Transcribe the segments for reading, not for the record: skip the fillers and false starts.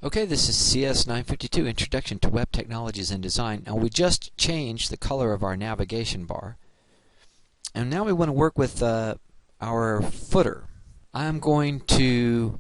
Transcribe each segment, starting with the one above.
Okay, this is cs952, Introduction to Web Technologies and Design. Now we just changed the color of our navigation bar. And now we want to work with our footer. I'm going to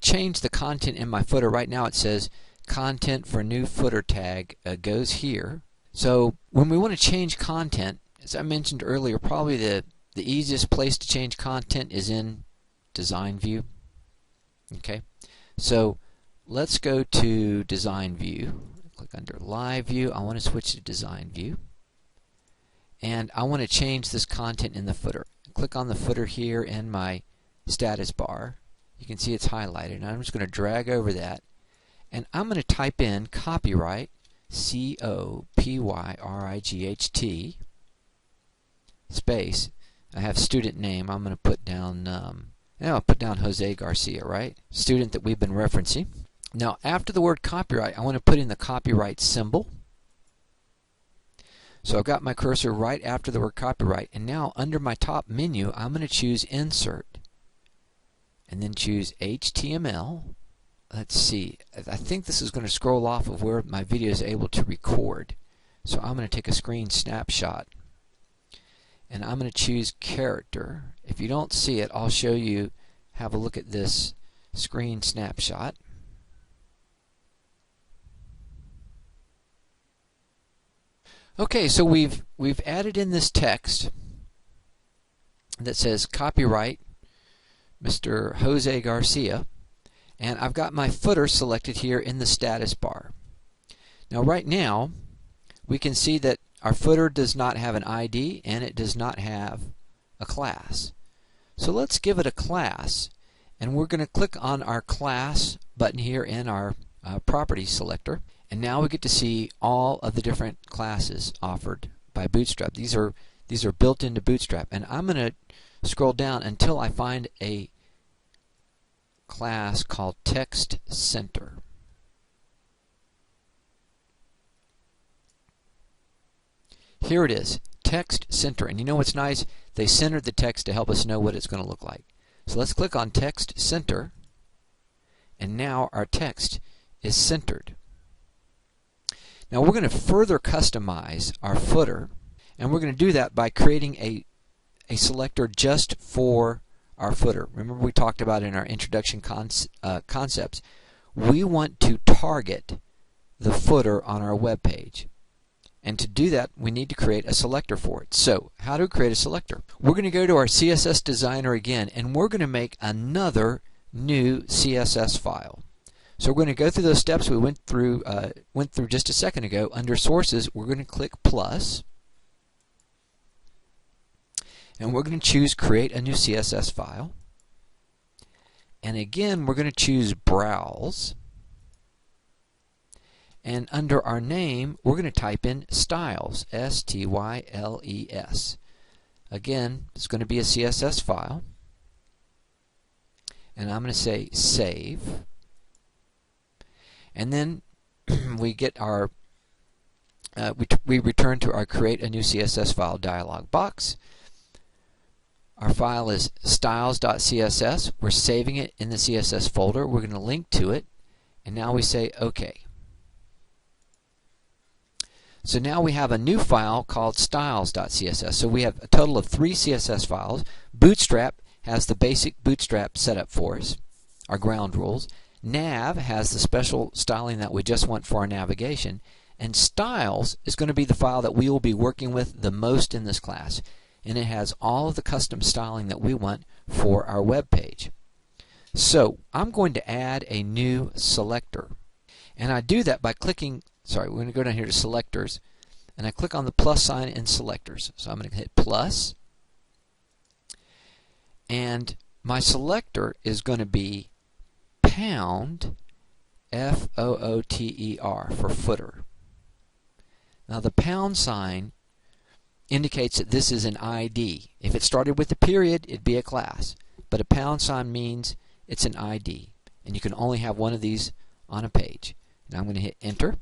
change the content in my footer. Right now it says content for new footer tag goes here. So when we want to change content, as I mentioned earlier, probably the easiest place to change content is in Design View. Okay, so let's go to Design View. Click under Live View. I want to switch to Design View. And I want to change this content in the footer. Click on the footer here in my status bar. You can see it's highlighted. And I'm just going to drag over that. And I'm going to type in copyright, C-O-P-Y-R-I-G-H-T, space. I have student name. I'm going to put down, I'll put down Jose Garcia, right? Student that we've been referencing. Now, after the word copyright, I want to put in the copyright symbol. So I've got my cursor right after the word copyright, and now under my top menu, I'm going to choose Insert, and then choose HTML. Let's see, I think this is going to scroll off of where my video is able to record. So I'm going to take a screen snapshot, and I'm going to choose character. If you don't see it, I'll show you. Have a look at this screen snapshot. Okay, so we've added in this text that says copyright Mr. Jose Garcia, and I've got my footer selected here in the status bar. Now right now we can see that our footer does not have an ID and it does not have a class. So let's give it a class, and we're going to click on our class button here in our property selector. And now we get to see all of the different classes offered by Bootstrap. These are built into Bootstrap, and I'm going to scroll down until I find a class called Text Center. Here it is, Text Center. And you know what's nice? They centered the text to help us know what it's going to look like. So let's click on Text Center, and now our text is centered. Now we're going to further customize our footer, and we're going to do that by creating a selector just for our footer. Remember we talked about in our introduction concepts, we want to target the footer on our web page. And to do that, we need to create a selector for it. So how do we create a selector? We're going to go to our CSS designer again, and we're going to make another new CSS file. So we're going to go through those steps we went through just a second ago. Under Sources, we're going to click plus, and we're going to choose Create a new CSS file. And again, we're going to choose Browse. And under our name, we're going to type in Styles, S-T-Y-L-E-S. Again, it's going to be a CSS file. And I'm going to say Save. And then we get our we return to our Create a new CSS file dialog box. Our file is styles.css. We're saving it in the CSS folder. We're going to link to it, and now we say OK. So now we have a new file called styles.css. So we have a total of 3 CSS files. Bootstrap has the basic Bootstrap setup for us, our ground rules. Nav has the special styling that we just want for our navigation, and Styles is going to be the file that we will be working with the most in this class, and it has all of the custom styling that we want for our web page. So I'm going to add a new selector, and I do that by clicking, we're going to go down here to Selectors, and I click on the plus sign in Selectors. So I'm going to hit plus, and my selector is going to be pound F-O-O-T-E-R for footer. Now the pound sign indicates that this is an ID. If it started with a period, it'd be a class, but a pound sign means it's an ID, and you can only have one of these on a page. Now I'm going to hit Enter.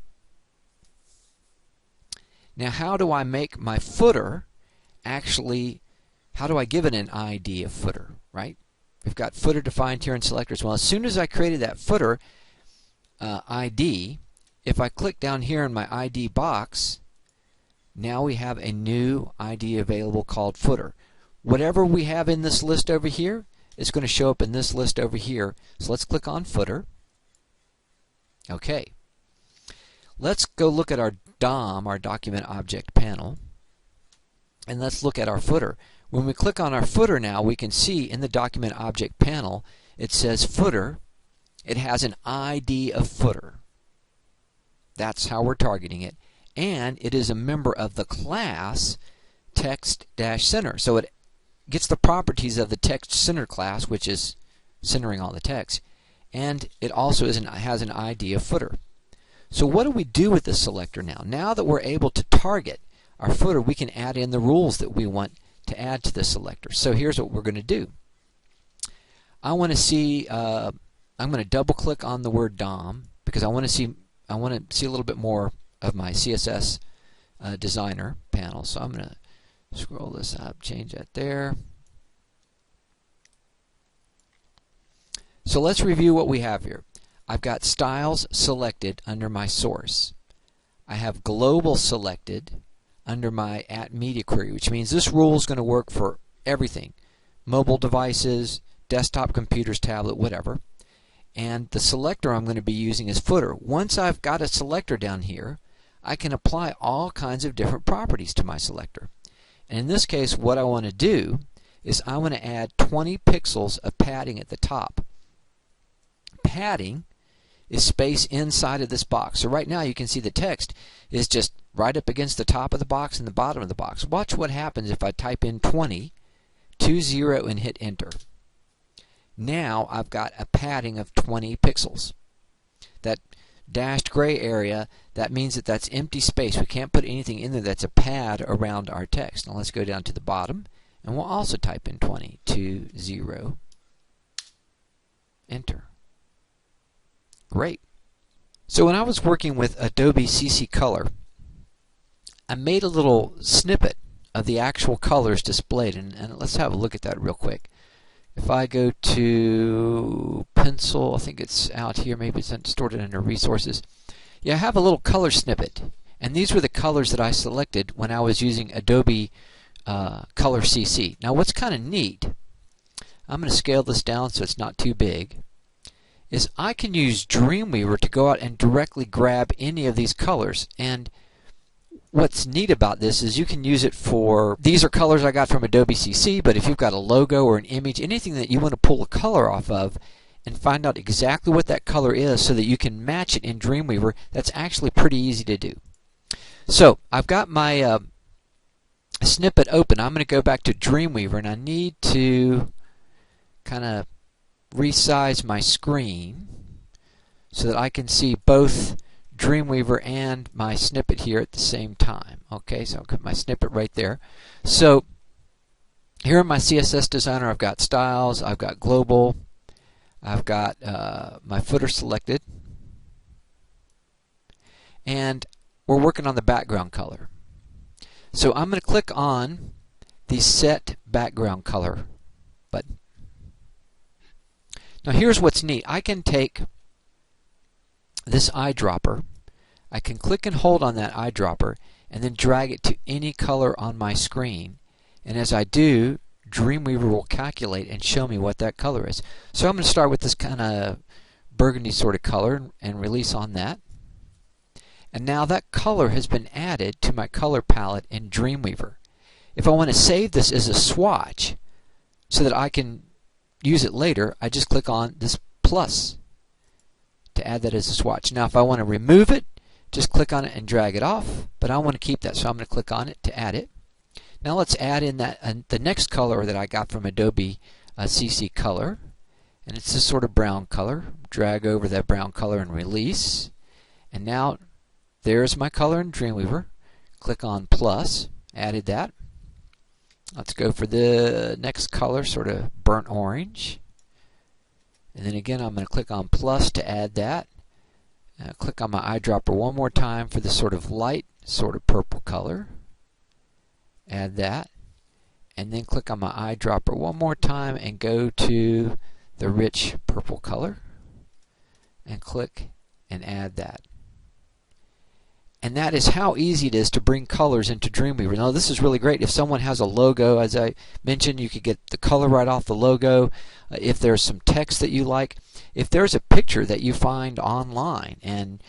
Now how do I make my footer actually, how do I give it an ID of footer, right? We've got footer defined here in selectors. Well, as soon as I created that footer, ID, if I click down here in my ID box, now we have a new ID available called footer. Whatever we have in this list over here is going to show up in this list over here. So let's click on footer. Okay. Let's go look at our DOM, our document object panel, and let's look at our footer. When we click on our footer now, we can see in the document object panel it says footer. It has an ID of footer. That's how we're targeting it. And it is a member of the class text-center. So it gets the properties of the text center class, which is centering all the text, and it also has an ID of footer. So what do we do with this selector now? Now that we're able to target our footer, we can add in the rules that we want to add to the selector. So here's what we're going to do. I want to see. I'm going to double click on the word DOM because I want to see a little bit more of my CSS designer panel. So I'm going to scroll this up, change that there. So let's review what we have here. I've got styles selected under my source. I have global selected under my @media query, which means this rule is going to work for everything. Mobile devices, desktop computers, tablet, whatever. And the selector I'm going to be using is footer. Once I've got a selector down here, I can apply all kinds of different properties to my selector. And in this case, what I want to do is I want to add 20 pixels of padding at the top. Padding is space inside of this box. So right now you can see the text is just right up against the top of the box and the bottom of the box. Watch what happens if I type in 20, 20, and hit enter. Now I've got a padding of 20 pixels. That dashed gray area, that means that that's empty space. We can't put anything in there that's a pad around our text. Now let's go down to the bottom and we'll also type in 20, 20, enter. Great. So when I was working with Adobe CC Color, I made a little snippet of the actual colors displayed, and let's have a look at that real quick. If I go to pencil, I think it's out here, maybe it's stored under resources. Yeah, I have a little color snippet, and these were the colors that I selected when I was using Adobe Color CC. Now what's kind of neat, I'm going to scale this down so it's not too big, is I can use Dreamweaver to go out and directly grab any of these colors. And what's neat about this is you can use it for, these are colors I got from Adobe CC, but if you've got a logo or an image, anything that you want to pull a color off of and find out exactly what that color is so that you can match it in Dreamweaver, that's actually pretty easy to do. So I've got my snippet open. I'm going to go back to Dreamweaver, and I need to kind of resize my screen so that I can see both Dreamweaver and my snippet here at the same time. Okay, so I'll put my snippet right there. So here in my CSS designer, I've got styles, I've got global, I've got my footer selected, and we're working on the background color. So I'm going to click on the Set Background Color button. Now here's what's neat. I can take this eyedropper, I can click and hold on that eyedropper and then drag it to any color on my screen. And as I do, Dreamweaver will calculate and show me what that color is. So I'm going to start with this kind of burgundy sort of color and release on that. And now that color has been added to my color palette in Dreamweaver. If I want to save this as a swatch so that I can use it later, I just click on this plus to add that as a swatch. Now if I want to remove it, just click on it and drag it off, but I want to keep that, so I'm going to click on it to add it. Now let's add in that the next color that I got from Adobe CC Color, and it's this sort of brown color. Drag over that brown color and release, and now there's my color in Dreamweaver. Click on plus, added that. Let's go for the next color, sort of burnt orange. And then again, I'm going to click on plus to add that. Click on my eyedropper one more time for this sort of light, sort of purple color. Add that. And then click on my eyedropper one more time and go to the rich purple color. And click and add that. And that is how easy it is to bring colors into Dreamweaver. Now this is really great. If someone has a logo, as I mentioned, you could get the color right off the logo. If there's some text that you like, if there's a picture that you find online and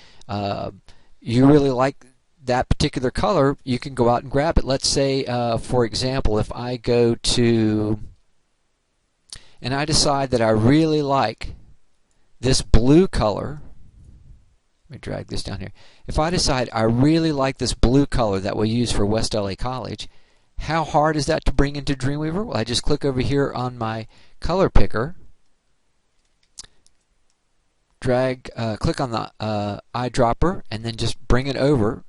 you really like that particular color, you can go out and grab it. Let's say, for example, if I go to and I decide that I really like this blue color. Let me drag this down here. If I decide I really like this blue color that we use for West LA College, how hard is that to bring into Dreamweaver? Well, I just click over here on my color picker, drag, click on the eyedropper, and then just bring it over,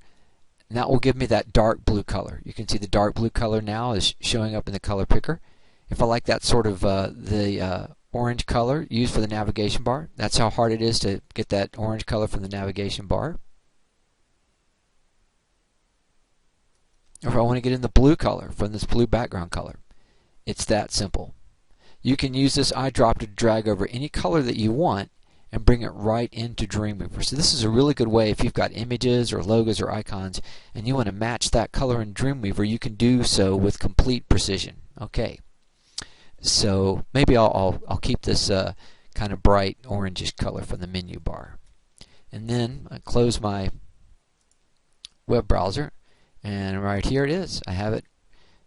and that will give me that dark blue color. You can see the dark blue color now is showing up in the color picker. If I like that sort of the orange color used for the navigation bar, that's how hard it is to get that orange color from the navigation bar. Or if I want to get in the blue color from this blue background color, it's that simple. You can use this eyedropper to drag over any color that you want and bring it right into Dreamweaver. So this is a really good way if you've got images or logos or icons and you want to match that color in Dreamweaver, you can do so with complete precision. Okay. So maybe I'll keep this kind of bright orangish color from the menu bar. And then I close my web browser, and right here it is. I have it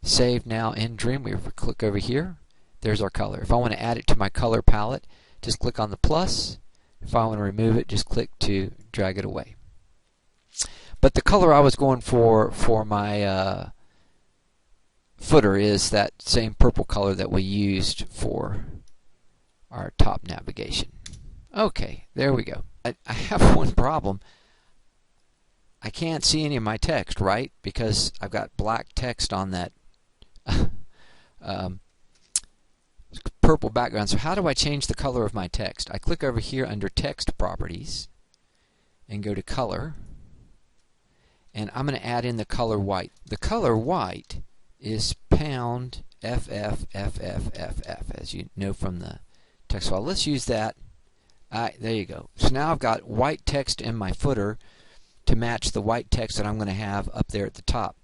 saved now in Dreamweaver. Click over here. There's our color. If I want to add it to my color palette, just click on the plus. If I want to remove it, just click to drag it away. But the color I was going for my footer is that same purple color that we used for our top navigation. Okay, there we go. I have one problem. I can't see any of my text, right? Because I've got black text on that purple background. So how do I change the color of my text? I click over here under Text Properties and go to Color. And I'm going to add in the color white. The color white is pound FFFFFF, as you know from the text file. Let's use that. There you go. So now I've got white text in my footer to match the white text that I'm going to have up there at the top.